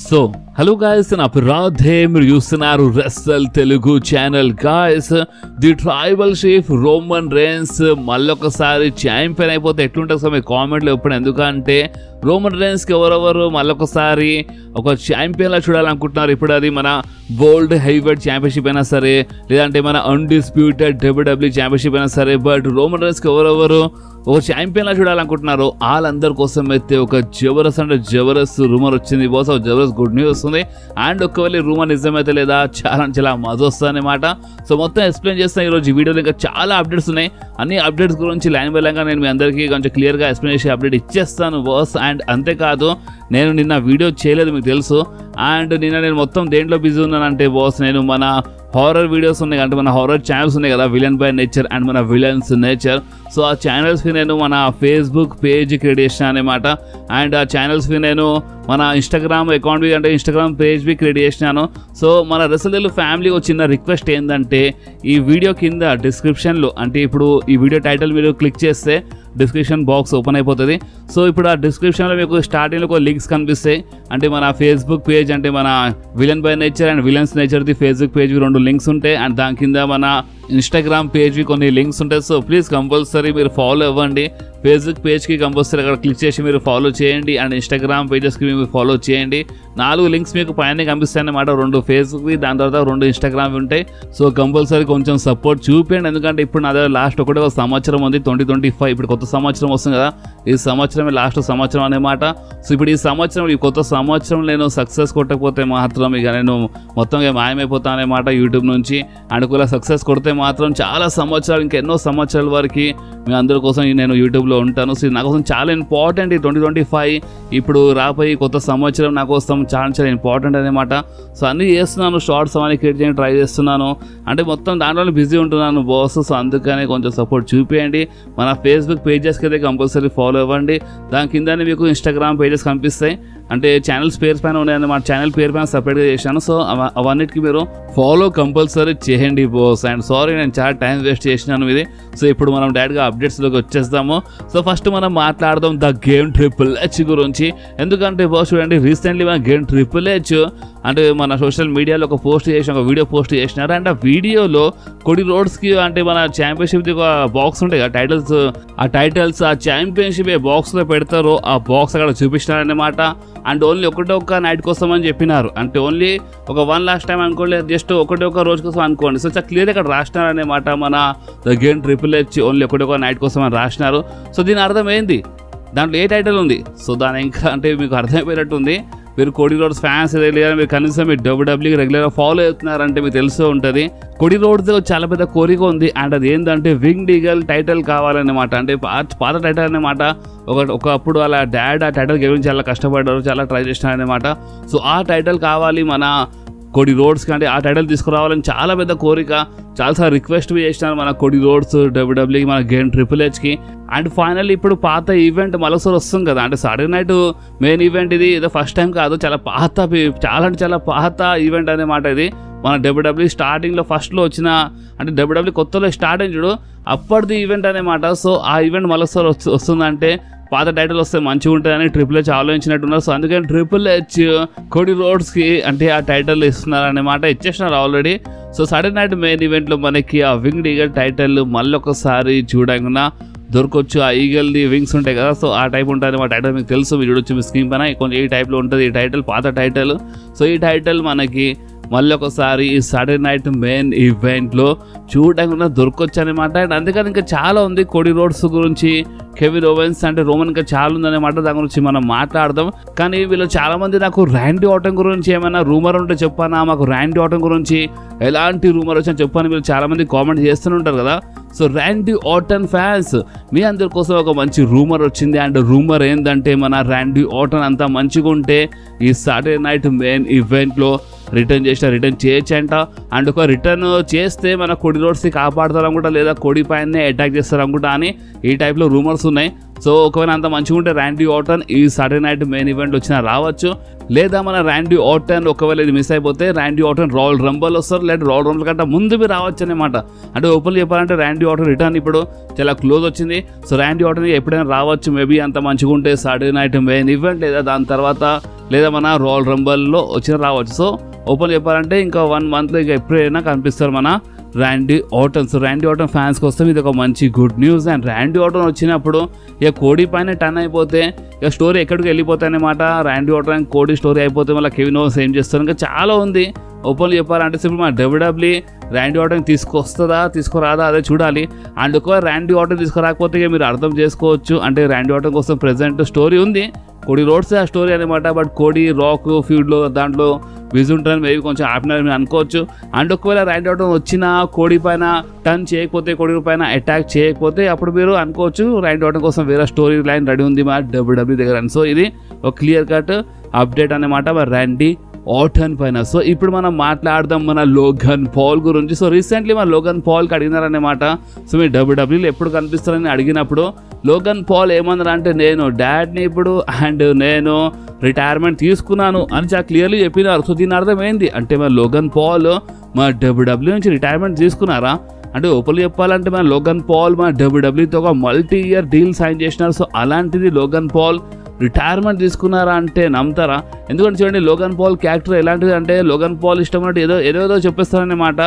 So hello guys, నా పేరు రాధే. మీరు చూస్తున్నారు wrestle Telugu channel. Guys, the tribal chief Roman Reigns మళ్ళొకసారి ఛాంపియన్ అయిపోతే ఎట్లుంటుంది సార్? మీ కామెంట్లో ఎప్పుడు. ఎందుకంటే రోమన్ రేన్స్కి ఎవరెవరు మళ్ళొకసారి ఒక ఛాంపియన్లా చూడాలనుకుంటున్నారు. ఇప్పుడు అది మన వరల్డ్ హెవీవెయిట్ ఛాంపియన్షిప్ అయినా సరే, లేదంటే మన అన్డిస్ప్యూటెడ్ డబ్ల్యూడబ్ల్యూ ఛాంపియన్షిప్ అయినా సరే, బట్ రోమన్ రేన్స్కి ఎవరెవరు ఒక ఛాంపియన్లా చూడాలనుకుంటున్నారు. వాళ్ళందరి కోసం అయితే ఒక జబర్దస్త్ రూమర్ వచ్చింది. బాస్ జబర్దస్త్ గుడ్ న్యూస్ వస్తుంది. అండ్ ఒకవేళ రూమర్ నిజమైతే లేదా చాలా మజా వస్తుంది అనమాట. సో మొత్తం ఎక్స్ప్లెయిన్ చేస్తాను ఈరోజు ఈ వీడియోలో. ఇంకా చాలా అప్డేట్స్ ఉన్నాయి. అన్ని అప్డేట్స్ గురించి లైన్ బై లైన్గా నేను మీ అందరికీ కొంచెం క్లియర్గా ఎక్స్ప్లెయిన్ చేసి అప్డేట్ ఇచ్చేస్తాను బాస్. అండ్ అంతేకాదు, నేను నిన్న వీడియో చేయలేదు మీకు తెలుసు. అండ్ నిన్న నేను మొత్తం దేంట్లో బిజీ ఉన్నానంటే బాస్, నేను మన హారర్ వీడియోస్ ఉన్నాయి, అంటే మన హారర్ ఛానల్స్ ఉన్నాయి కదా, విలన్ బై నేచర్ అండ్ మన విలన్స్ నేచర్. సో ఆ ఛానల్స్కి నేను మన ఫేస్బుక్ పేజ్ క్రియేట్ చేసిన అనమాట. అండ్ ఆ ఛానల్స్కి నేను మన ఇన్స్టాగ్రామ్ అకౌంట్ అంటే ఇన్స్టాగ్రామ్ పేజ్ బి క్రియేట్ చేసినాను. సో మన రెస్సల్ తెలుగు ఫ్యామిలీ చిన్న రిక్వెస్ట్ ఏంటంటే, ఈ వీడియో కింద డిస్క్రిప్షన్లో, అంటే ఇప్పుడు ఈ వీడియో టైటిల్ మీరు క్లిక్ చేస్తే డిస్క్రిప్షన్ బాక్స్ ఓపెన్ అయిపోతుంది. సో ఇప్పుడు ఆ డిస్క్రిప్షన్లో మీకు స్టార్టింగ్లో ఒక లింక్స్ కనిపిస్తాయి. అంటే మన ఫేస్బుక్ పేజ్, అంటే మన villain by nature and villains నేచర్ది ఫేస్బుక్ పేజ్ రెండు లింక్స్ ఉంటాయి. అండ్ దాని కింద మన ఇన్స్టాగ్రామ్ పేజ్కి కొన్ని లింక్స్ ఉంటాయి. సో ప్లీజ్ కంపల్సరీ మీరు ఫాలో అవ్వండి. ఫేస్బుక్ పేజ్కి కంపల్సరీ అక్కడ క్లిక్ చేసి మీరు ఫాలో చేయండి. అండ్ ఇన్స్టాగ్రామ్ పేజెస్కి మీరు ఫాలో చేయండి. 4 లింక్స్ మీకు పైన కనిపిస్తాయి అన్నమాట. 2 ఫేస్బుక్వి, దాని తర్వాత 2 ఇన్స్టాగ్రామ్ ఉంటాయి. సో కంపల్సరీ కొంచెం సపోర్ట్ చూపించండి. ఎందుకంటే ఇప్పుడు నా దగ్గర లాస్ట్ ఒకటే ఒక సంవత్సరం ఉంది, 2025. ఇప్పుడు కొత్త సంవత్సరం వస్తుంది కదా, ఈ సంవత్సరమే లాస్ట్ సంవత్సరం అన్నమాట. సో ఇప్పుడు ఈ కొత్త సంవత్సరం నేను సక్సెస్ కొట్టకపోతే మాత్రం ఇక నేను మొత్తంగా మాయమైపోతాను అన్నమాట యూట్యూబ్ నుంచి. అనుకూల సక్సెస్ కొడితే మాత్రం చాలా సంవత్సరాలు, ఇంకెన్నో సంవత్సరాల వరకు మీ అందరి కోసం నేను యూట్యూబ్లో ఉంటాను. సో నా కోసం చాలా ఇంపార్టెంట్ ఈ 2025. ఇప్పుడు రాబోయే కొత్త సంవత్సరం నా కోసం చాలా ఇంపార్టెంట్ అనమాట. సో అన్నీ చేస్తున్నాను, షార్ట్స్ అవన్నీ క్రియేట్ చేయడానికి ట్రై చేస్తున్నాను. అంటే మొత్తం దాంట్లో బిజీ ఉంటున్నాను బాస్. సో అందుకనే కొంచెం సపోర్ట్ చూపించండి. మన ఫేస్బుక్ పేజెస్కి అయితే కంపల్సరీ ఫాలో అవ్వండి. దాని కిందనే మీకు ఇన్స్టాగ్రామ్ పేజెస్ కనిపిస్తాయి. అంటే ఛానల్స్ పేరు పైన ఉన్నాయన్నమాట. ఛానల్ పేరు పైన సపరేట్గా చేశాను. సో అవన్నిటికీ మీరు ఫాలో కంపల్సరీ చేయండి బాస్. అండ్ సారీ, నేను చాలా టైం వేస్ట్ చేసినాను ఇది. సో ఇప్పుడు మనం డైరెక్ట్గా అప్డేట్స్లోకి వచ్చేస్తాము. సో ఫస్ట్ మనం మాట్లాడదాం ద గేమ్ ట్రిపుల్ హెచ్ గురించి. ఎందుకంటే బాస్ చూడండి, రీసెంట్లీ మన గేమ్ ట్రిపుల్ హెచ్ అంటే మన సోషల్ మీడియాలో ఒక వీడియో పోస్ట్ చేసినారు. అండ్ ఆ వీడియోలో కొడి రోడ్స్కి, అంటే మన ఛాంపియన్షిప్ది ఒక బాక్స్ ఉంటాయి కదా, టైటిల్స్ ఆ ఛాంపియన్షిప్ ఏ బాక్స్లో పెడతారో ఆ బాక్స్ అక్కడ చూపిస్తున్నారన్నమాట. అండ్ ఓన్లీ ఒక నైట్ కోసం అని చెప్పినారు. అంటే ఓన్లీ ఒక 1 లాస్ట్ టైం అనుకోండి, జస్ట్ ఒక రోజు కోసం అనుకోండి. సో చాలా క్లియర్ ఇక్కడ రాసినారన్నమాట. మన the game triple H only ఒక నైట్ కోసం అని రాసినారు. సో దీని అర్థం ఏంది, దాంట్లో ఏ టైటిల్ ఉంది? సో దాని ఇంకా అంటే మీకు అర్థమైపోయినట్టుంది. మీరు కోడి రోడ్స్ ఫ్యాన్స్ లేదా మీరు కనీసం మీరు డబ్ల్యూడబ్ల్యూకి రెగ్యులర్గా ఫాలో అవుతున్నారంటే మీకు తెలిసే ఉంటుంది. కోడి రోడ్స్ చాలా పెద్ద కోరిక ఉంది. అండ్ అది ఏంటంటే వింగ్డ్ ఈగల్ టైటిల్ కావాలన్నమాట. అంటే పాత టైటిల్ అన్నమాట. ఒకప్పుడు వాళ్ళ డాడ్ ఆ టైటిల్ గురించి చాలా కష్టపడ్డారు, చాలా ట్రై చేసినారన్నమాట. సో ఆ టైటిల్ కావాలి మన కోడి రోడ్స్కి, అంటే ఆ టైటిల్ తీసుకురావాలని చాలా పెద్ద కోరిక. చాలాసార్లు రిక్వెస్ట్ చేసినారు మన కోడి రోడ్స్ డబ్ల్యూడబ్ల్యూకి, మన గేమ్ ట్రిపుల్ హెచ్కి. అండ్ ఫైనల్లీ ఇప్పుడు పాత ఈవెంట్ మరోసారి వస్తుంది కదా, అంటే సాటర్డే నైట్ మెయిన్ ఈవెంట్ ఇది. ఏదో ఫస్ట్ టైం కాదు, చాలా పాత ఈవెంట్ అన్నమాట ఇది. మన డబ్ల్యూడబ్ల్యూ స్టార్టింగ్లో ఫస్ట్లో వచ్చిన, అంటే డబ్ల్యూడబ్ల్యూ కొత్తలో స్టార్ట్ అయింది చూడు, అప్పటిది ఈవెంట్ అన్నమాట. సో ఆ ఈవెంట్ మరోసారి వస్తుందంటే పాత టైటిల్ వస్తే మంచిగా ఉంటుందని ట్రిపుల్ హెచ్ ఆలోచించినట్టున్నారు. సో అందుకని ట్రిపుల్ హెచ్ కోడి రోడ్స్కి అంటే ఆ టైటిల్ ఇస్తున్నారన్నమాట, ఇచ్చేసినారు already. So Saturday night main ఈవెంట్లో మనకి ఆ వింగ్డ్ ఈగల్ టైటిల్ మళ్ళొకసారి చూడకుండా దొరకొచ్చు. ఆ ఈగల్ది వింగ్స్ ఉంటాయి కదా, సో ఆ టైప్ ఉంటుంది అనమాట. టైటిల్ మీకు తెలుసు, మీరు చూడొచ్చు మీ స్క్రీన్ పైన. కొంచెం ఈ టైప్లో ఉంటుంది ఈ టైటిల్, పాత టైటిల్. సో ఈ టైటిల్ మనకి మళ్ళీ ఒకసారి ఈ సాటర్డే నైట్ మెయిన్ ఈవెంట్లో చూడకుండా దొరకొచ్చు అనమాట. అండ్ అందుకని ఇంకా చాలా ఉంది కోడి రోడ్స్ గురించి, కెవిన్ ఓవెన్స్ అంటే రోమన్, ఇంకా చాలా ఉందన్నమాట. దాని గురించి మనం మాట్లాడదాం. కానీ వీళ్ళు చాలా మంది నాకు ర్యాండీ ఆర్టన్ గురించి ఏమైనా రూమర్ ఉంటే చెప్పానా, మాకు ర్యాండీ ఆర్టన్ గురించి ఎలాంటి రూమర్ వచ్చినా చెప్పని వీళ్ళు చాలా మంది కామెంట్ చేస్తూనే ఉంటారు కదా. సో ర్యాండీ ఆర్టన్ ఫ్యాన్స్, మీ అందరి కోసం ఒక మంచి రూమర్ వచ్చింది. అండ్ రూమర్ ఏంటంటే, మన ర్యాండీ ఆర్టన్ అంతా మంచిగా ఉంటే ఈ సాటర్డే నైట్ మెయిన్ ఈవెంట్లో రిటర్న్ చేయొచ్చంట. అండ్ ఒక రిటర్న్ చేస్తే మన కోడి రోడ్స్ని కాపాడతారనుకుంటా, లేదా కోడి పైనే అటాక్ చేస్తారనుకుంటా అని ఈ టైప్లో రూమర్స్ ఉన్నాయి. సో ఒకవేళ అంత మంచిగా ఉంటే ర్యాండీ ఆర్టన్ ఈ సాటర్డే నైట్ మెయిన్ ఈవెంట్ వచ్చినా రావచ్చు. లేదా మన ర్యాండీ ఆర్టన్ ఒకవేళ ఇది మిస్ అయిపోతే ర్యాండీ ఆర్టన్ రాయల్ రంబల్ వస్తారు, లేదా రాయల్ రంబల్ కంటే ముందు మీరు రావచ్చు అనమాట. అంటే ఓపెన్ చెప్పాలంటే ర్యాండీ ఆర్టన్ రిటర్న్ ఇప్పుడు చాలా క్లోజ్ వచ్చింది. సో ర్యాండీ ఆర్టన్ ఎప్పుడైనా రావచ్చు, మేబీ అంత మంచిగా ఉంటే సాటర్డే నైట్ మెయిన్ ఈవెంట్ లేదా దాని తర్వాత లేదా మన రాయల్ రంబల్లో వచ్చిన రావచ్చు. సో ఓపెన్ చెప్పాలంటే ఇంకా 1 monthలో ఇక ఎప్పుడైనా కనిపిస్తారు మన Randy Orton. So Randy Orton fans కోసం ఇది ఒక మంచి good news. And Randy Orton వచ్చినప్పుడు ఇక కోడీ పైన టర్న్ అయిపోతే ఇక స్టోరీ ఎక్కడికి వెళ్ళిపోతాయి అనమాట. ర్యాండీ ఆర్టన్ కోడీ స్టోరీ అయిపోతే మళ్ళీ కెవిన్ ఓవెన్స్ ఏం చేస్తారు, ఇంకా చాలా ఉంది. ఓపెన్లు చెప్పాలంటే ఇప్పుడు మన డబ్ల్యూడబ్ల్యూ ర్యాండీ ఆర్టన్ తీసుకొస్తుందా తీసుకురాదా అదే చూడాలి. అండ్ ఒకవేళ ర్యాండీ ఆర్టన్ తీసుకురాకపోతే ఇక మీరు అర్థం చేసుకోవచ్చు, అంటే ర్యాండీ ఆర్టన్ కోసం ప్రెజెంట్ స్టోరీ ఉంది, కోడీ రోడ్స్ ఆ స్టోరీ అనమాట. బట్ కోడీ రాక్ ఫీల్డ్లో దాంట్లో బిజీ ఉంటారని మేబీ కొంచెం ఆపినారని మీరు అనుకోవచ్చు. అండ్ ఒకవేళ ర్యాండీ ఆర్టన్ వచ్చిన కోడీ పైన టర్న్ చేయకపోతే, కోడీ పైన అటాక్ చేయకపోతే అప్పుడు మీరు అనుకోవచ్చు ర్యాండీ ఆర్టన్ కోసం వేరే స్టోరీ లైన్ రెడీ ఉంది మా డబ్ల్యూడబ్ల్యూ దగ్గర. సో ఇది ఒక క్లియర్ కట్ అప్డేట్ అనమాట మరి ర్యాండీ ఆర్టన్ పైన. సో ఇప్పుడు మనం మాట్లాడదాం మన లోగన్ పాల్ గురించి. సో రీసెంట్లీ మన లోగన్ పాల్కి అడిగినారనమాట, సో మీరు డబ్ల్యూడబ్ల్యూలో ఎప్పుడు కనిపిస్తారని అడిగినప్పుడు లోగన్ పాల్ ఏమన్నారు అంటే నేను డాడ్ని ఇప్పుడు అండ్ నేను రిటైర్మెంట్ తీసుకున్నాను అని చాలా క్లియర్లీ చెప్పినారు. సో దీని అర్థం ఏంది అంటే మన లోగన్ పాల్ మా డబ్ల్యూడబ్ల్యూ నుంచి రిటైర్మెంట్ తీసుకున్నారా అంటే ఓపెన్గా చెప్పాలంటే మన లోగన్ పాల్ మన డబ్ల్యూడబ్ల్యూతో ఒక మల్టీ-ఇయర్ డీల్ సైన్ చేసినారు. సో అలాంటిది లోగన్ పాల్ రిటైర్మెంట్ తీసుకున్నారా అంటే నమ్ముతారా? ఎందుకంటే చూడండి లోగన్ పాల్ క్యారెక్టర్ ఎలాంటిది అంటే లోగన్ పాల్ ఇష్టం అంటే ఏదో చెప్పేస్తారన్నమాట.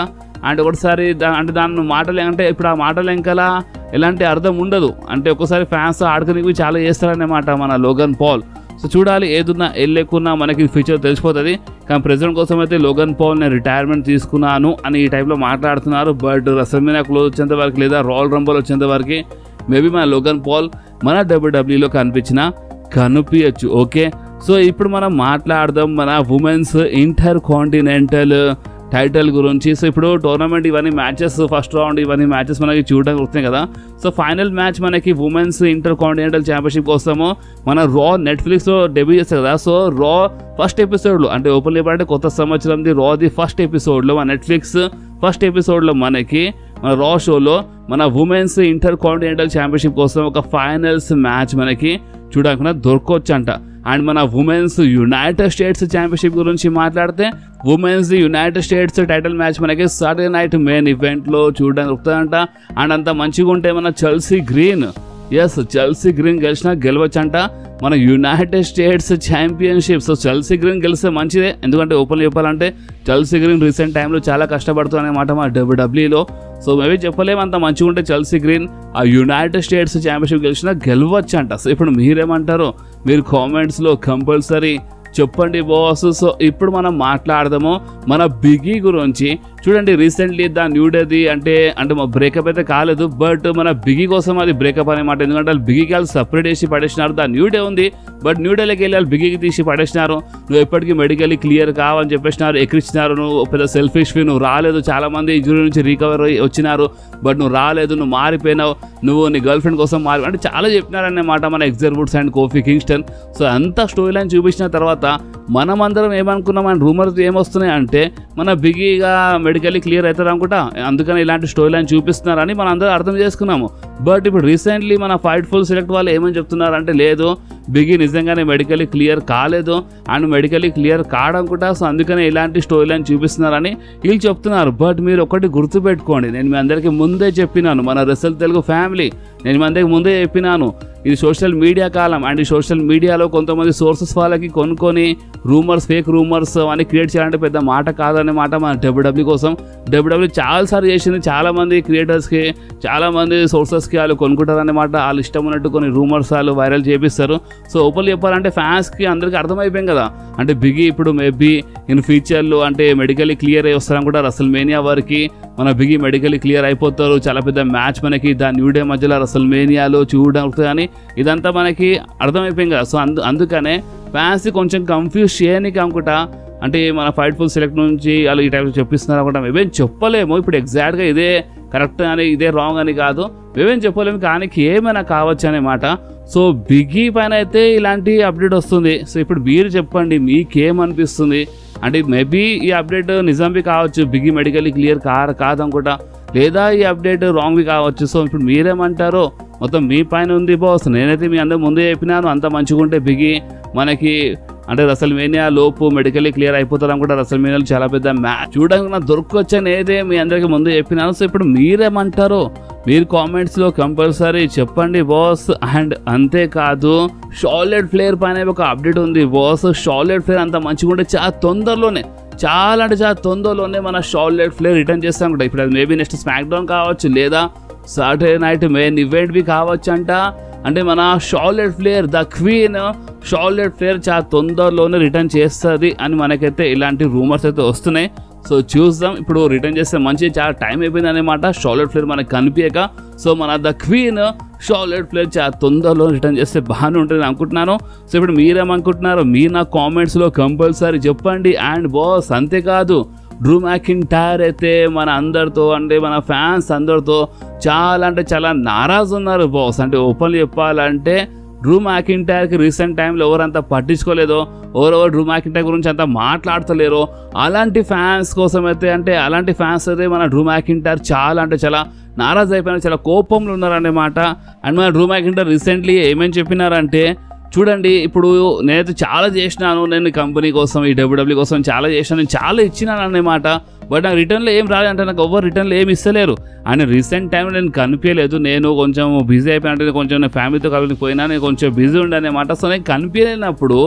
అండ్ ఒకసారి అంటే దాని మాటలు అంటే ఇప్పుడు ఆ మాటలు ఇంకలా ఎలాంటి అర్థం ఉండదు, అంటే ఒక్కోసారి ఫ్యాన్స్ ఆడుకునేవి చాలా చేస్తారన్నమాట మన లోగన్ పాల్. సో చూడాలి ఏదున్నా వెళ్ళకున్నా మనకి ఫ్యూచర్ తెలిసిపోతుంది. కానీ ప్రెజెంట్ కోసం అయితే లోగన్ పాల్ నేను రిటైర్మెంట్ తీసుకున్నాను అని ఈ టైప్లో మాట్లాడుతున్నారు. బట్ రెసల్మేనియా క్లోజ్ వచ్చేంత వరకు లేదా రాయల్ రంబల్ వచ్చేంత వరకు మేబీ మన లోగన్ పాల్ మన డబ్ల్యూడబ్ల్యూలో కనిపించచ్చు. ఓకే, సో ఇప్పుడు మనం మాట్లాడదాం మన ఉమెన్స్ ఇంటర్ కాంటినెంటల్ టైటిల్ గురించి. సో ఇప్పుడు టోర్నమెంట్ ఇవన్నీ మ్యాచెస్ ఫస్ట్ రౌండ్ ఇవన్నీ మ్యాచెస్ మనకి చూడడానికి వస్తున్నాయి కదా. సో ఫైనల్ మ్యాచ్ మనకి ఉమెన్స్ ఇంటర్ కాంటినెంటల్ ఛాంపియన్షిప్ కోసము మన రా నెట్ఫ్లిక్స్లో డెబ్యూ చేస్తారు కదా. సో రా ఫస్ట్ ఎపిసోడ్లో అంటే ఓపెన్ చెప్పాలంటే కొత్త సంవత్సరంది రాది ఫస్ట్ ఎపిసోడ్లో మన నెట్ఫ్లిక్స్ ఫస్ట్ ఎపిసోడ్లో మనకి మన రా షోలో మన ఉమెన్స్ ఇంటర్ కాంటినెంటల్ ఛాంపియన్షిప్ కోసం ఒక ఫైనల్స్ మ్యాచ్ మనకి చూడకుండా దొరకవచ్చు అంట. అండ్ మన ఉమెన్స్ యునైటెడ్ స్టేట్స్ ఛాంపియన్షిప్ గురించి మాట్లాడితే women's United states title match మనకి సాటర్డే నైట్ మెయిన్ ఈవెంట్లో చూడడానికి దొరుకుతుందంట. అండ్ అంత మంచిగా ఉంటే మన చెల్సీ గ్రీన్ గెలవచ్చంట మన United states championship. So Chelsea green గెలిస్తే మంచిదే, ఎందుకంటే ఓపెన్లో చెప్పాలంటే చెల్సీ గ్రీన్ రీసెంట్ టైంలో చాలా కష్టపడుతుంది అనమాట మా డబ్ల్యూడబ్ల్యూలో. సో మేబీ చెప్పలేము అంత మంచిగా ఉంటే చెల్సీ గ్రీన్ ఆ యునైటెడ్ స్టేట్స్ ఛాంపియన్షిప్ గెలిచినా గెలవచ్చంట. సో ఇప్పుడు మీరేమంటారో మీరు కామెంట్స్లో కంపల్సరీ చెప్పండి బాస్. సో ఇప్పుడు మనం మాట్లాడదాము మన బిగీ గురించి. చూడండి రీసెంట్లీ ద న్యూ డేది అంటే మా బ్రేకప్ అయితే కాలేదు, బట్ మన బిగీ కోసం అది బ్రేకప్ అనమాట. ఎందుకంటే వాళ్ళు బిగీకి వాళ్ళు సపరేట్ చేసి పడేసినారు. ద న్యూ డే ఉంది బట్ న్యూ డేలోకి వెళ్ళి వాళ్ళు బిగీకి తీసి పడేసినారు. నువ్వు ఎప్పటికీ మెడికల్లీ క్లియర్ కావాలని చెప్పేసినారు, ఎక్కిచ్చినారు. నువ్వు పెద్ద సెల్ఫిష్వి, నువ్వు రాలేదు. చాలామంది ఇంజురీ నుంచి రికవర్ వచ్చినారు బట్ నువ్వు రాలేదు, నువ్వు మారిపోయినావు, నువ్వు నీ గర్ల్ ఫ్రెండ్ కోసం అంటే చాలా చెప్పినారన్నమాట మన Xavier Woods and Kofi Kingston. So అంత స్టోరీ లైన్ చూపించిన తర్వాత మనమందరం ఏమనుకున్నాం అండ్ రూమర్స్ ఏమొస్తున్నాయి అంటే మన బిగీగా మెడికల్లీ క్లియర్ అవుతారు అనుకుంటా, అందుకని ఇలాంటి స్టోరీ లైన్ చూపిస్తున్నారని మనం అందరూ అర్థం చేసుకున్నాము. బట్ ఇప్పుడు రీసెంట్లీ మన ఫైట్ ఫుల్ సెలెక్ట్ వాళ్ళు ఏమని చెప్తున్నారు అంటే లేదు బిగీ నిజంగానే మెడికల్లీ క్లియర్ కాలేదు అండ్ మెడికల్లీ క్లియర్ కాడనుకుంటా. సో అందుకనే ఇలాంటి స్టోరీ లైన్ చూపిస్తున్నారని వీళ్ళు చెప్తున్నారు. బట్ మీరు ఒకటి గుర్తుపెట్టుకోండి, నేను మీ అందరికీ ముందే చెప్పినాను, మన రెసల్ తెలుగు ఫ్యామిలీ నేను మీ అందరికీ ముందే చెప్పినాను, ఇది సోషల్ మీడియా కాలం. అండ్ ఈ సోషల్ మీడియాలో కొంతమంది సోర్సెస్ వాళ్ళకి కొనుక్కొని రూమర్స్ ఫేక్ రూమర్స్ అని క్రియేట్ చేయాలంటే పెద్ద మాట కాదనే మాట మన డబ్ల్యూడబ్ల్యూ కోసం. డబ్ల్యూడబ్ల్యూ చాలాసార్లు చేసింది, చాలామంది క్రియేటర్స్కి చాలామంది సోర్సెస్కి వాళ్ళు కొనుక్కుంటారన్నమాట. వాళ్ళు ఇష్టం ఉన్నట్టు కొన్ని రూమర్స్ వాళ్ళు వైరల్ చేపిస్తారు. సో ఓపెన్లీ చెప్పాలంటే ఫ్యాన్స్కి అందరికీ అర్థమైపోయింది కదా, అంటే బిగీ ఇప్పుడు మేబీ ఇన్ ఫ్యూచర్లో అంటే మెడికల్లీ క్లియర్ అయ్యి వస్తారని కూడా రెసల్మేనియా వరకు మన బిగీ మెడికల్లీ క్లియర్ అయిపోతారు. చాలా పెద్ద మ్యాచ్ మనకి ద న్యూ డే మధ్యలో రెసల్మేనియాలో చూడడానికి అని ఇదంతా మనకి అర్థమైపోయింది కదా. సో అందుకనే ఫ్యాన్స్ కొంచెం కన్ఫ్యూజ్ చేయడానికి అనుకుంటా, అంటే మన ఫైట్ ఫుల్ సెలెక్ట్ నుంచి వాళ్ళు ఈ టైప్లో చెప్పిస్తున్నారు అనుకుంటా. మేమేం చెప్పలేము ఇప్పుడు ఎగ్జాక్ట్గా ఇదే కరెక్ట్ అని ఇదే రాంగ్ అని కాదు, మేమేం చెప్పలేము, కానీ ఏమైనా కావచ్చు అన్నమాట. సో బిగీ పైన అయితే ఇలాంటి అప్డేట్ వస్తుంది. సో ఇప్పుడు మీరు చెప్పండి మీకేమనిపిస్తుంది, అంటే మేబీ ఈ అప్డేట్ నిజంవి కావచ్చు, బిగీ మెడికల్లీ క్లియర్ కాదనుకుంటా, లేదా ఈ అప్డేట్ రాంగ్వి కావచ్చు. సో ఇప్పుడు మీరేమంటారో మొత్తం మీ పైన ఉంది బాస్. నేనైతే మీ అందరూ ముందే చెప్పినాను, అంత మంచిగా ఉంటే బిగి మనకి అంటే రసల్మేనియా లోపు మెడికల్లీ క్లియర్ అయిపోతారు అనుకుంటే రసల్మేనియాలో చాలా పెద్ద మ్యాచ్ చూడడానికి నాకు దొరకొచ్చని అయితే మీ అందరికీ ముందు చెప్పినాను. సో ఇప్పుడు మీరేమంటారు, మీరు కామెంట్స్లో కంపల్సరీ చెప్పండి బాస్. అండ్ అంతేకాదు షార్లెట్ ఫ్లేర్ పైన ఒక అప్డేట్ ఉంది బాస్. షార్లెట్ ఫ్లేర్ అంత మంచిగా ఉంటే చాలా అంటే చాలా తొందరలోనే మన షార్లెట్ ఫ్లేర్ రిటర్న్ చేస్తాం కూడా. ఇప్పుడు అది మేబీ నెక్స్ట్ స్మాక్ డౌన్ కావచ్చు, లేదా Saturday night main event be కావచ్చు అంట. అంటే మన Charlotte Flair the queen Charlotte Flair చాలా తొందరలోనే రిటర్న్ చేస్తుంది అని మనకైతే ఇలాంటి రూమర్స్ అయితే వస్తున్నాయి. సో చూద్దాం, ఇప్పుడు రిటర్న్ చేస్తే మంచి, చాలా టైం అయిపోయింది అనమాట షార్లెట్ ఫ్లేర్ మనకు కనిపించక. సో మన ద క్వీన్ షార్లెట్ ఫ్లేర్ చాలా తొందరలో రిటర్న్ చేస్తే బాగానే ఉంటుంది అనుకుంటున్నాను. సో ఇప్పుడు మీరేమనుకుంటున్నారు, మీరు నా కామెంట్స్లో కంపల్సరీ చెప్పండి. అండ్ బాస్ అంతేకాదు డ్రూ మ్యాకింటైర్ అయితే మన అందరితో అంటే మన ఫ్యాన్స్ అందరితో చాలా అంటే చాలా నారాజు ఉన్నారు బాస్. అంటే ఓపెన్లీ చెప్పాలంటే డ్రూ మ్యాకింటైర్కి రీసెంట్ టైంలో ఎవరంతా పట్టించుకోలేదో, ఎవరెవరు డ్రూ మ్యాకింటైర్ గురించి అంతా మాట్లాడతలేరో అలాంటి ఫ్యాన్స్ కోసం అయితే అంటే అలాంటి ఫ్యాన్స్ అయితే మన డ్రూ మ్యాకింటైర్ చాలా అంటే చాలా నారాజు అయిపోయినారు, చాలా కోపంలో ఉన్నారన్నమాట. అండ్ మన డ్రూ మ్యాకింటైర్ రీసెంట్లీ ఏమేమి చెప్పినారంటే, చూడండి ఇప్పుడు నేనైతే చాలా చేసినాను, నేను కంపెనీ కోసం ఈ డబ్ల్యూడబ్ల్యూ కోసం చాలా చేసినాను, నేను చాలా ఇచ్చినాను అన్నమాట. బట్ నాకు రిటర్న్లో ఏం రాలేదంటే నాకు ఎవరు రిటర్న్లో ఏమి ఇస్తలేరు. అండ్ రీసెంట్ టైంలో నేను కనిపించలేదు, నేను కొంచెం బిజీ అయిపోయినట్టు, కొంచెం నేను ఫ్యామిలీతో కలిసి పోయినా, నేను కొంచెం బిజీ ఉండనమాట. సో నేను కనిపించలేనప్పుడు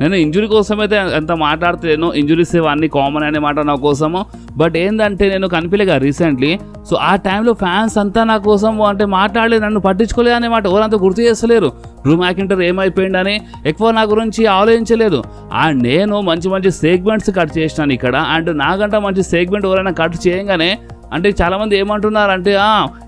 నేను ఇంజురీ కోసం అయితే అంత మాట్లాడలేను, ఇంజురీస్ ఇవన్నీ కామన్ అన్నమాట నా కోసము. బట్ ఏంటంటే నేను కనిపించలేక రీసెంట్లీ. సో ఆ టైంలో ఫ్యాన్స్ అంతా నా కోసం అంటే మాట్లాడలేదు, నన్ను పట్టించుకోలేదు అనమాట, ఎవరంతా గుర్తు చేస్తలేరు డ్రూ మ్యాకింటైర్ ఏమైపోయిందని ఎక్కువ నా గురించి ఆలోచించలేదు. అండ్ నేను మంచి మంచి సెగ్మెంట్స్ కట్ చేసినాను ఇక్కడ. అండ్ నాకంటే మంచి సెగ్మెంట్ ఎవరైనా కట్ చేయగానే అంటే చాలామంది ఏమంటున్నారు అంటే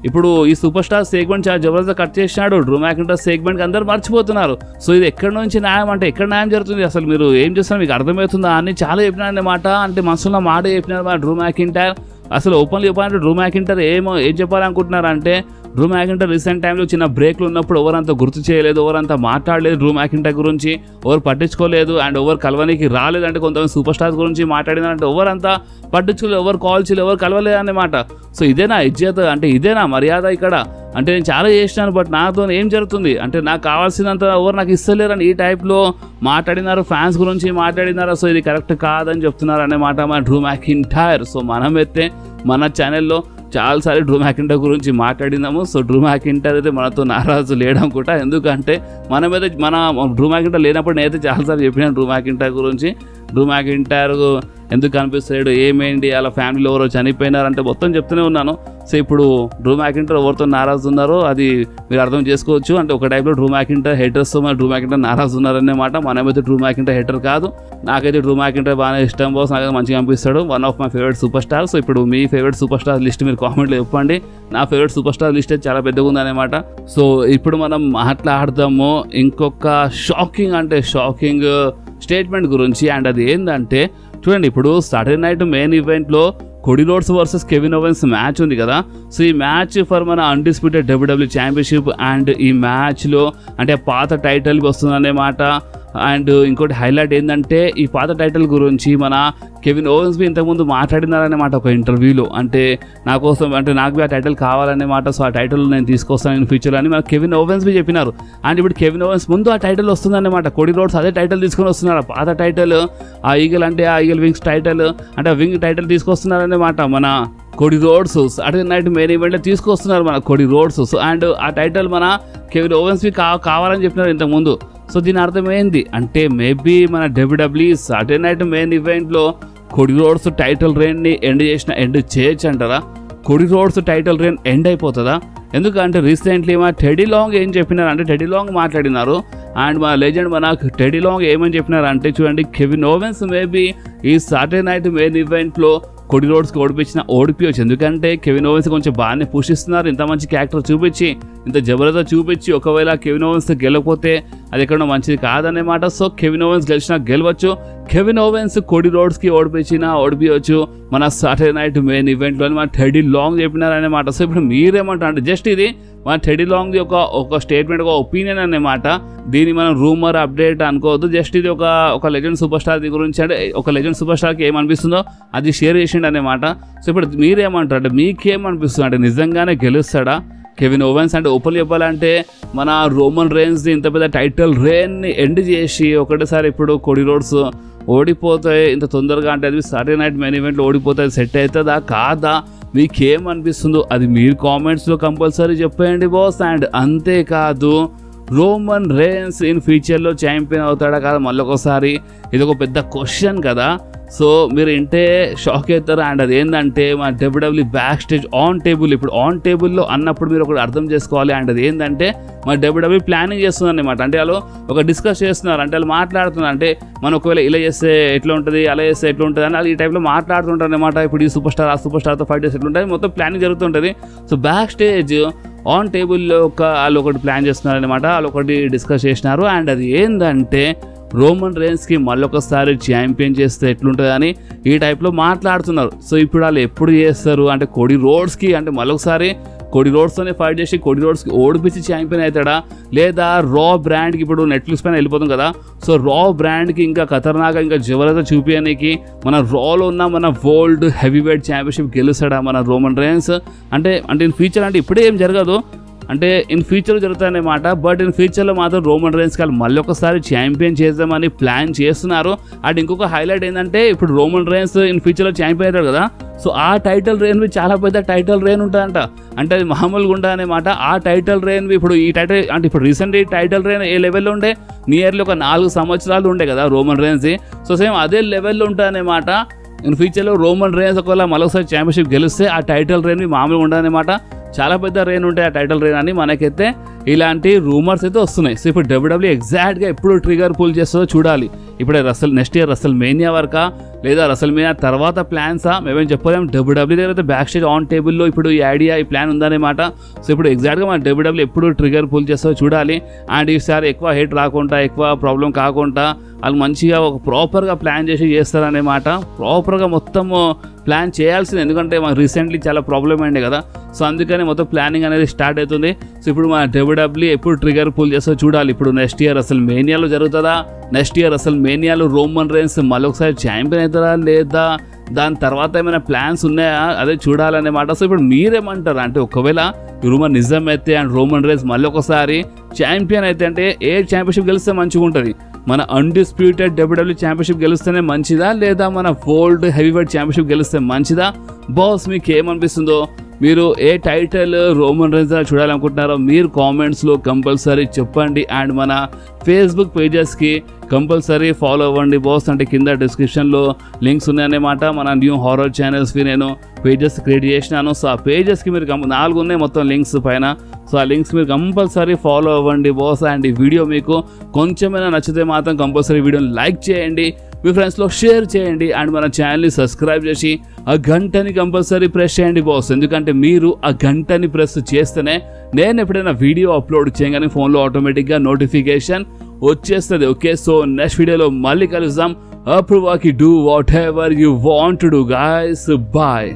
ఇప్పుడు ఈ సూపర్ స్టార్ సెగ్మెంట్ చాలా జబర్దస్త్ కట్ చేసినాడు, డ్రూ మ్యాకింటైర్ సెగ్మెంట్కి అందరూ మర్చిపోతున్నారు. సో ఇది ఎక్కడి నుంచి న్యాయం అంటే ఎక్కడ న్యాయం జరుగుతుంది, అసలు మీరు ఏం చేస్తున్నారు, మీకు అర్థమవుతుందా అని చాలా చెప్పినారు అన్నమాట. అంటే మనసులో మాట చెప్పినారు మా డ్రూ మ్యాకింటైర్. అసలు ఓపెన్లీ చెప్పాలంటే డ్రూ మ్యాకింటైర్ ఏం చెప్పాలనుకుంటున్నారు అంటే, డ్రూ మ్యాకింటైర్ రీసెంట్ టైంలో చిన్న బ్రేక్లు ఉన్నప్పుడు ఎవరంతా గుర్తు చేయలేదు, ఎవరంతా మాట్లాడలేదు డ్రూ మ్యాకింటైర్ గురించి, ఎవరు పట్టించుకోలేదు. అండ్ ఎవరు కలవనికి రాలేదంటే కొంతమంది సూపర్ స్టార్స్ గురించి మాట్లాడిందంటే ఎవరంతా పట్టించుకోలేదు, ఎవరు కాల్ చేయలేదు, ఎవరు కలవలేదు అన్నమాట. సో ఇదేనా ఇజ్జత్ అంటే, ఇదేనా మర్యాద ఇక్కడ అంటే? నేను చాలా చేసినాను బట్ నాతో ఏం జరుగుతుంది అంటే, నాకు కావాల్సినంత ఎవరు నాకు ఇస్తలేరని ఈ టైప్లో మాట్లాడినారు, ఫ్యాన్స్ గురించి మాట్లాడినారు. సో ఇది కరెక్ట్ కాదని చెప్తున్నారు అన్నమాట మన డ్రూ మ్యాకింటైర్. సో మనమైతే మన ఛానల్లో చాలాసార్లు డ్రూ మ్యాకింటైర్ గురించి మాట్లాడినాము. సో డ్రూ మ్యాకింటైర్ అయితే మనతో నారాజు లేడనుకుంటా, ఎందుకంటే మనమైతే మన డ్రూ మ్యాకింటైర్ లేనప్పుడు నేనైతే చాలాసార్లు చెప్పినాను డ్రూ మ్యాకింటైర్ గురించి. డ్రూ మ్యాకింటైర్ ఎందుకు కనిపిస్తాడు, ఏమేంటి, అలా ఫ్యామిలీలో ఎవరో చనిపోయినారంటే మొత్తం చెప్తూనే ఉన్నాను. సో ఇప్పుడు డ్రూ మ్యాకింటైర్ ఎవరితో నారాజు ఉన్నారో అది మీరు అర్థం చేసుకోవచ్చు. అంటే ఒక టైప్లో డ్రూ మ్యాకింటైర్ హెటర్స్తో మన డ్రూ మ్యాకింటైర్ నారాజు ఉన్నారన్నమాట. మనమైతే డ్రూ మ్యాకింటైర్ హెటర్ కాదు. నాకైతే డ్రూ మ్యాకింటైర్ బాగానే ఇష్టం బాస్, నాకైతే మంచిగా అనిపిస్తాడు, one of my favourite superstar. So ఇప్పుడు మీ ఫేవరెట్ సూపర్ స్టార్ లిస్ట్ మీరు కామెంట్లో చెప్పండి. నా ఫేవరెట్ సూపర్ స్టార్ లిస్ట్ అయితే చాలా పెద్దగా ఉందన్నమాట. సో ఇప్పుడు మనం మాట్లాడదాము ఇంకొక షాకింగ్ స్టేట్మెంట్ గురించి. అండ్ అది ఏంటంటే, చూడండి ఇప్పుడు సాటర్డే నైట్ మెయిన్ ఈవెంట్లో Cody roads versus Kevin ovens match ఉంది కదా. సో ఈ మ్యాచ్ ఫర్ మన అన్డిస్ప్యూటెడ్ డబ్ల్యూడబ్ల్యూ ఛాంపియన్షిప్. అండ్ ఈ మ్యాచ్లో అంటే పాత టైటిల్ వస్తుందన్నమాట. అండ్ ఇంకోటి హైలైట్ ఏంటంటే, ఈ పాత టైటిల్ గురించి మన కెవిన్ ఓవెన్స్బీ ఇంతకుముందు మాట్లాడినారన్నమాట ఒక ఇంటర్వ్యూలో. అంటే నా కోసం అంటే నాకు ఆ టైటిల్ కావాలన్నమాట, సో ఆ టైటిల్ నేను తీసుకొస్తాను ఇన్ ఫ్యూచర్ అని మన కెవిన్ ఓవెన్స్బీ చెప్పినారు. అండ్ ఇప్పుడు కెవిన్ ఓవెన్స్ ముందు ఆ టైటిల్ వస్తుందన్నమాట, కోడీ రోడ్స్ అదే టైటిల్ తీసుకొని వస్తున్నారు. పాత టైటిల్ ఆ ఈగల్ అంటే ఆ ఈగల్ వింగ్స్ టైటిల్ అంటే ఆ వింగ్ టైటిల్ తీసుకొస్తున్నారన్నమాట మన Cody roads. Saturday night main ఈవెంట్లో తీసుకొస్తున్నారు మన కోడీ రోడ్స్. అండ్ ఆ టైటిల్ మన కెవిన్ ఓవెన్స్బీ కావాలని చెప్పినారు ఇంతకుముందు. సో దీని అర్థం ఏంది అంటే, మేబీ మన డబ్ల్యూడబ్ల్యూఈ సాటర్డే నైట్ మెయిన్ ఈవెంట్లో కోడీ రోడ్స్ టైటిల్ రెయిన్ని ఎండ్ చేయొచ్చు అంటారా? Cody roads title rain end అయిపోతుందా? ఎందుకంటే రీసెంట్లీ మా టెడీ లాంగ్ ఏం చెప్పినారు అంటే, టెడీ లాంగ్ మాట్లాడినారు. అండ్ మా లెజెండ్ మన టెడీ లాంగ్ ఏమని చెప్పినారు అంటే, చూడండి కెవిన్ ఓవెన్స్ మేబీ ఈ సాటర్డే నైట్ మెయిన్ ఈవెంట్లో కోడీ రోడ్స్కి ఓడిపోవచ్చు. ఎందుకంటే కెవిన్ ఓవెన్స్ కొంచెం బాగానే పుషిస్తున్నారు, ఇంత మంచి క్యారెక్టర్ చూపించి, ఇంత జబర్దస్త్ చూపించి, ఒకవేళ కెవిన్ ఓవెన్స్ గెలకపోతే అది ఎక్కడో మంచిది కాదన్నమాట. సో కెవిన్ ఓవెన్స్ గెలవచ్చు. కెవిన్ ఓవెన్స్ కోడీ రోడ్స్కి ఓడిపోవచ్చు మన సాటర్డే నైట్ మెయిన్ ఈవెంట్లో అని మన టెడీ లాంగ్ చెప్పినారన్నమాట. సో ఇప్పుడు మీరేమంటారు అంటే, జస్ట్ ఇది మన టెడీ లాంగ్ది ఒక స్టేట్మెంట్, ఒక ఒపీనియన్ అన్నమాట. దీన్ని మనం రూమర్ అప్డేట్ అనుకోవద్దు. జస్ట్ ఇది ఒక లెజెండ్ సూపర్ స్టార్ గురించి, అంటే ఒక లెజెండ్ సూపర్ స్టార్కి ఏమనిపిస్తుందో అది షేర్ చేసిండు అన్నమాట. సో ఇప్పుడు మీరేమంటారు అంటే, మీకేమనిపిస్తుంది అంటే, నిజంగానే గెలుస్తాడా కెవిన్ ఓవెన్స్ అంటే ఓపెన్ చెప్పాలంటే మన రోమన్ రేన్స్ ఇంత పెద్ద టైటిల్ రేన్ని ఎండ్ చేసి ఒకటేసారి ఇప్పుడు కోడీ రోడ్స్ ఓడిపోతాయి ఇంత తొందరగా అంటే అది సాటర్డే నైట్ మెయిన్ ఈవెంట్లో ఓడిపోతాయి సెట్ అవుతుందా కాదా మీకేమనిపిస్తుందో అది మీరు కామెంట్స్లో కంపల్సరీ చెప్పేయండి బాస్. అండ్ అంతేకాదు రోమన్ రేన్స్ ఇన్ ఫ్యూచర్లో ఛాంపియన్ అవుతాడా కాదా మళ్ళీ ఒకసారి ఇది ఒక పెద్ద క్వశ్చన్ కదా. సో మీరు ఇంటే షాక్ అవుతారు. అండ్ అది ఏంటంటే మన WWE backstage on table ఇప్పుడు ఆన్ టేబుల్లో అన్నప్పుడు మీరు ఒకటి అర్థం చేసుకోవాలి. అండ్ అది ఏంటంటే మన డబ్ల్యూడబ్ల్యూ ప్లానింగ్ చేస్తుంది అనమాట. అంటే వాళ్ళు ఒక డిస్కస్ చేస్తున్నారు అంటే వాళ్ళు మాట్లాడుతున్నారు అంటే మనం ఒకవేళ ఇలా చేస్తే ఎట్లా ఉంటుంది అలా చేస్తే ఎట్లా ఉంటుంది అని వాళ్ళు ఈ టైప్లో మాట్లాడుతుంటారు అనమాట. ఇప్పుడు ఈ సూపర్ స్టార్ ఆ సూపర్ స్టార్తో ఫైట్ చేస్తే ఎట్లుంటుంది మొత్తం ప్లానింగ్ జరుగుతుంటుంది. సో బ్యాక్ స్టేజ్ ఆన్ టేబుల్లో వాళ్ళు ఒకటి ప్లాన్ చేస్తున్నారు అనమాట. వాళ్ళు ఒకటి డిస్కస్ చేసినారు. అండ్ అది ఏంటంటే రోమన్ రేన్స్కి మళ్ళొకసారి ఛాంపియన్ చేస్తే ఎట్లుంటుంది అని ఈ టైప్లో మాట్లాడుతున్నారు. సో ఇప్పుడు వాళ్ళు ఎప్పుడు చేస్తారు అంటే కోడీ రోడ్స్కి అంటే మళ్ళొకసారి కోడీ రోడ్స్తోనే ఫైట్ చేసి కోడీ రోడ్స్కి ఓడిపించి ఛాంపియన్ అవుతాడా లేదా రా బ్రాండ్కి ఇప్పుడు నెట్ఫ్లిక్స్ పైన వెళ్ళిపోతుంది కదా. సో రా బ్రాండ్కి ఇంకా ఖతర్నాగా ఇంకా జబర్దస్త్ చూపించడానికి మన రాలో ఉన్న మన వరల్డ్ హెవీ వెయిట్ ఛాంపియన్షిప్ గెలుస్తాడా మన రోమన్ రేన్స్ అంటే ఇన్ ఫ్యూచర్ అంటే ఇప్పుడే ఏం జరగదు అంటే ఇన్ ఫ్యూచర్ జరుగుతాయన్నమాట. బట్ ఇన్ ఫ్యూచర్లో మాత్రం రోమన్ రేన్స్ వాళ్ళు మళ్ళీ ఒకసారి ఛాంపియన్ చేద్దామని ప్లాన్ చేస్తున్నారు. అండ్ ఇంకొక హైలైట్ ఏంటంటే ఇప్పుడు రోమన్ రేన్స్ ఇన్ ఫ్యూచర్లో ఛాంపియన్ అవుతాడు కదా. సో ఆ టైటిల్ రెయిన్ చాలా పెద్ద టైటిల్ రెయిన్ ఉంటుందంట. అంటే అది మామూలుగా ఉంటా అనమాట. ఆ టైటిల్ రెయిన్ ఇప్పుడు ఈ టైటిల్ అంటే ఇప్పుడు రీసెంట్ ఈ టైటిల్ రెయిన్ ఏ లెవెల్లో ఉండే నియర్లీ ఒక 4 సంవత్సరాలు ఉండే కదా రోమన్ రేన్స్. సో సేమ్ అదే లెవెల్లో ఉంటాయన్నమాట. ఇన్ ఫ్యూచర్లో రోమన్ రేన్స్ ఒకవేళ మరొకసారి ఛాంపియన్షిప్ గెలిస్తే ఆ టైటిల్ రెయిన్ మామూలుగా ఉండదన్నమాట. చాలా పెద్ద రెయిన్ ఉంటాయి ఆ టైటిల్ రెయిన్ అని మనకైతే ఇలాంటి రూమర్స్ అయితే వస్తున్నాయి. సో ఇప్పుడు డబ్ల్యూడబ్ల్యూ ఎగ్జాక్ట్గా ఎప్పుడు ట్రిగర్ పుల్ చేస్తుందో చూడాలి. ఇప్పుడే నెక్స్ట్ ఇయర్ రసల్ మేనియా వరకా లేదా రసల్ మేనియా తర్వాత ప్లాన్సా మేమేం చెప్పలేము. డబ్ల్యూడబ్ల్యూ దగ్గర అయితే బ్యాక్ స్టేజ్ ఆన్ టేబుల్లో ఇప్పుడు ఈ ఐడియా ఈ ప్లాన్ ఉందన్నమాట. సో ఇప్పుడు ఎగ్జాక్ట్గా మన డబ్ల్యూడబ్ల్యూ ఎప్పుడు ట్రిగర్ పుల్ చేస్తుందో చూడాలి. అండ్ ఈసారి ఎక్కువ హేట్ రాకుండా ఎక్కువ ప్రాబ్లం కాకుండా వాళ్ళు మంచిగా ఒక ప్రాపర్గా ప్లాన్ చేసి చేస్తారన్నమాట. ప్రాపర్గా మొత్తము ప్లాన్ చేయాల్సింది ఎందుకంటే మనకు రీసెంట్లీ చాలా ప్రాబ్లం అయింది కదా. సో అందుకని మొత్తం ప్లానింగ్ అనేది స్టార్ట్ అవుతుంది. సో ఇప్పుడు మన డబ్ల్యూడబ్ల్యూ ఎప్పుడు ట్రిగర్ పుల్ చేస్తో చూడాలి. ఇప్పుడు నెక్స్ట్ ఇయర్ అసలు మేనియాలో జరుగుతుందా నెక్స్ట్ ఇయర్ అసలు మేనియాలో రోమన్ రేన్స్ మళ్ళొకసారి ఛాంపియన్ అవుతారా లేదా దాని తర్వాత ఏమైనా ప్లాన్స్ ఉన్నాయా అదే చూడాలన్నమాట. సో ఇప్పుడు మీరేమంటారు అంటే ఒకవేళ ఈ రూమర్ నిజం అయితే అండ్ రోమన్ రేన్స్ మళ్ళీ ఒకసారి ఛాంపియన్ అయితే అంటే ఏ ఛాంపియన్షిప్ గెలిస్తే మంచిగా ఉంటుంది మన అన్డిస్ప్యూటెడ్ డబ్ల్యూడబ్ల్యూ ఛాంపియన్షిప్ గెలుస్తేనే మంచిదా లేదా మన వరల్డ్ హెవీ వెయిట్ ఛాంపియన్షిప్ గెలిస్తే మంచిదా బాస్ మీకు ఏమనిపిస్తుందో మీరు ఏ టైటిల్ రోమన్ రేన్స్ చూడాలనుకుంటున్నారో మీరు కామెంట్స్లో కంపల్సరీ చెప్పండి. అండ్ మన ఫేస్బుక్ పేజెస్కి కంపల్సరీ ఫాలో అవ్వండి బాస్. అంటే కింద డిస్క్రిప్షన్లో లింక్స్ ఉన్నాయన్నమాట. మన న్యూ హారర్ ఛానల్స్కి నేను పేజెస్ క్రియేట్ చేసినాను. సో ఆ పేజెస్కి మీరు 4 ఉన్నాయి మొత్తం లింక్స్ పైన. సో ఆ లింక్స్ మీరు కంపల్సరీ ఫాలో అవ్వండి బాస్. అండ్ ఈ వీడియో మీకు కొంచెమైనా నచ్చితే మాత్రం కంపల్సరీ వీడియోని లైక్ చేయండి, మీ ఫ్రెండ్స్లో షేర్ చేయండి. అండ్ మన ఛానల్ని సబ్స్క్రైబ్ చేసి ఆ గంటని కంపల్సరీ ప్రెస్ చేయండి బాస్. ఎందుకంటే మీరు ఆ గంటని ప్రెస్ చేస్తేనే నేను ఎప్పుడైనా వీడియో అప్లోడ్ చేయగానే ఫోన్లో ఆటోమేటిక్గా నోటిఫికేషన్ వచ్చేస్తుంది. ఓకే, సో నెక్స్ట్ వీడియోలో మళ్ళీ కలుద్దాం. అప్పుడు వాకి do whatever you want to do guys. Bye.